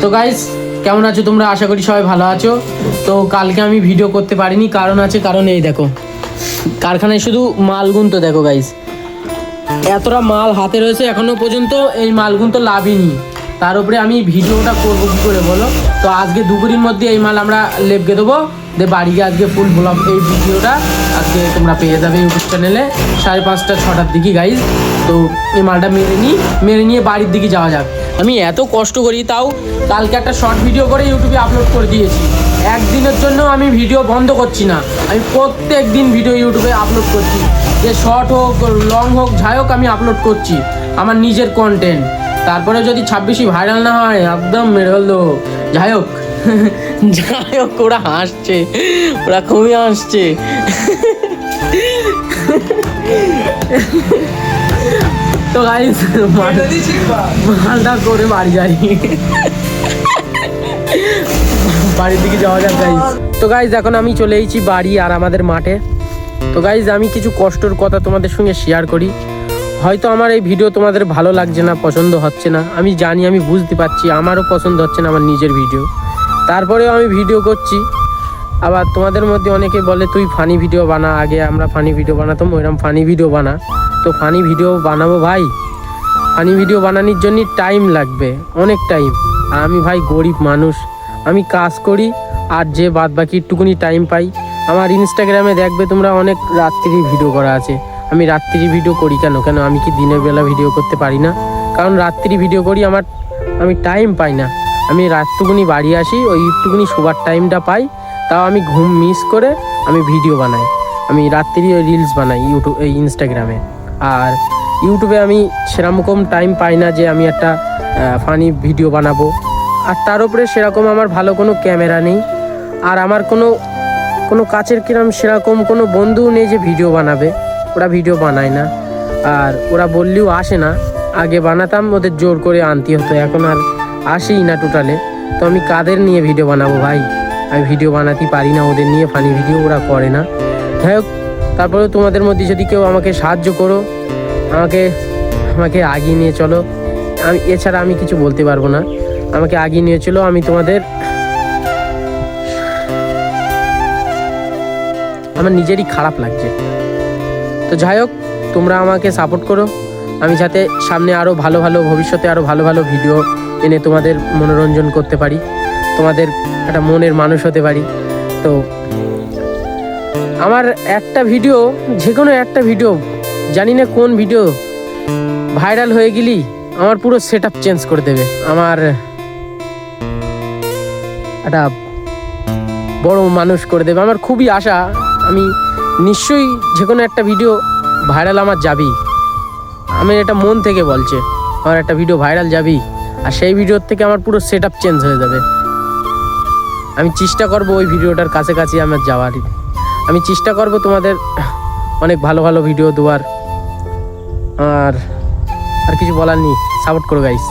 তো গাইস কেমন আছো তোমরা? আশা করি সবাই ভালো আছো। তো কালকে আমি ভিডিও করতে পারিনি, কারণ এই দেখো কারখানায় শুধু মাল গুনতো। দেখো গাইস এতটা মাল হাতে রয়েছে, এখনো পর্যন্ত এই মাল গুনতো লাভই নি। তার উপরে আমি ভিডিওটা করবো কী করে বলো? তো আজকে দুপুরের মধ্যে এই মাল আমরা লেপকে দেবো, দিয়ে বাড়ি গিয়ে আজকে ফুল ব্লগ এই ভিডিওটা আজকে তোমরা পেয়ে যাবে ইউটিউব চ্যানেলে 5:30 6টার দিকে গাইজ। তো এই মালটা মেরে নিয়ে বাড়ির দিকে যাওয়া যাক। আমি এত কষ্ট করি, তাও কালকে একটা শর্ট ভিডিও করে ইউটিউবে আপলোড করে দিয়েছি। একদিনের জন্য আমি ভিডিও বন্ধ করছি না, আমি প্রত্যেক দিন ভিডিও ইউটিউবে আপলোড করছি। যে শর্ট হোক লং হোক যাই হোক আমি আপলোড করছি আমার নিজের কন্টেন্ট। তারপরে যদি 26 ভাইরাল না হয় একদম মেরে হলো। যাই হোক ওরা হাসছে, ওরা খুবই হাসছে। তো গাইস মালটা করে বাড়ি বাড়ির দিকে যাওয়া যাক গাইস। তো গাইস এখন আমি চলে এসেছি বাড়ি আর আমাদের মাঠে। তো গাইস আমি কিছু কষ্টর কথা তোমাদের সঙ্গে শেয়ার করি। হয়তো আমার এই ভিডিও তোমাদের ভালো লাগছে না, পছন্দ হচ্ছে না, আমি জানি, আমি বুঝতে পারছি, আমারও পছন্দ হচ্ছে না আমার নিজের ভিডিও। তারপরেও আমি ভিডিও করছি। আবার তোমাদের মধ্যে অনেকে বলে তুই ফানি ভিডিও বানা, আগে আমরা ফানি ভিডিও বানাতাম, ওইরকম ফানি ভিডিও বানা। তো ফানি ভিডিও বানাবো ভাই, ফানি ভিডিও বানানোর জন্য টাইম লাগবে, অনেক টাইম। আর আমি ভাই গরিব মানুষ, আমি কাজ করি আর যে বাদ বাকি একটুকুনি টাইম পাই। আমার ইনস্টাগ্রামে দেখবে তোমরা অনেক রাত্রি ভিডিও করা আছে। আমি রাত্রি ভিডিও করি কেন আমি কি দিনের বেলা ভিডিও করতে পারি না? কারণ রাত্রি ভিডিও করি, আমি টাইম পাই না। আমি রাতটুকুনি বাড়ি আসি, ওই একটুকুনি শোবার টাইমটা পাই, তাও আমি ঘুম মিস করে আমি ভিডিও বানাই। আমি রাত্রি ওই রিলস বানাই এই ইনস্টাগ্রামে। আর ইউটিউবে আমি সেরকম টাইম পাই না যে আমি একটা ফানি ভিডিও বানাবো। আর তার উপরে সেরকম আমার ভালো কোনো ক্যামেরা নেই, আর আমার কোনো কাছের সেরকম কোনো বন্ধুও নেই যে ভিডিও বানাবে। ওরা ভিডিও বানায় না, আর ওরা বললেও আসে না। আগে বানাতাম, ওদের জোর করে আনতে হতো, এখন আর আসেই না টোটালে। তো আমি কাদের নিয়ে ভিডিও বানাবো ভাই? আমি ভিডিও বানাতে পারি না ওদের নিয়ে, ফানি ভিডিও ওরা করে না। যাই হোক, তারপরেও তোমাদের মধ্যে যদি কেউ আমাকে সাহায্য করো, আমাকে আগিয়ে নিয়ে চলো। এছাড়া আমি কিছু বলতে পারবো না। আমাকে আগিয়ে নিয়ে চলো, আমি তোমাদের, আমার নিজেরই খারাপ লাগছে। তো যাই হোক, তোমরা আমাকে সাপোর্ট করো, আমি যাতে সামনে আরও ভবিষ্যতে আরও ভালো ভিডিও এনে তোমাদের মনোরঞ্জন করতে পারি, তোমাদের একটা মনের মানুষ হতে পারি। তো আমার একটা ভিডিও, যে কোনো একটা ভিডিও, জানি না কোন ভিডিও ভাইরাল হয়ে গেলি আমার পুরো সেট আপ চেঞ্জ করে দেবে, আমার একটা বড় মানুষ করে দেবে। আমার খুবই আশা, আমি নিশ্চয়ই যে কোনো একটা ভিডিও ভাইরাল আমার যাবেই। আমি এটা মন থেকে বলছে, আমার একটা ভিডিও ভাইরাল যাবেই, আর সেই ভিডিওর থেকে আমার পুরো সেট আপ চেঞ্জ হয়ে যাবে। আমি চেষ্টা করব ওই ভিডিওটার কাছাকাছি আমার যাওয়ার। আমি চেষ্টা করব তোমাদের অনেক ভালো ভিডিও দেওয়ার। আর কিছু বলার নেই, সাপোর্ট করো গাইস।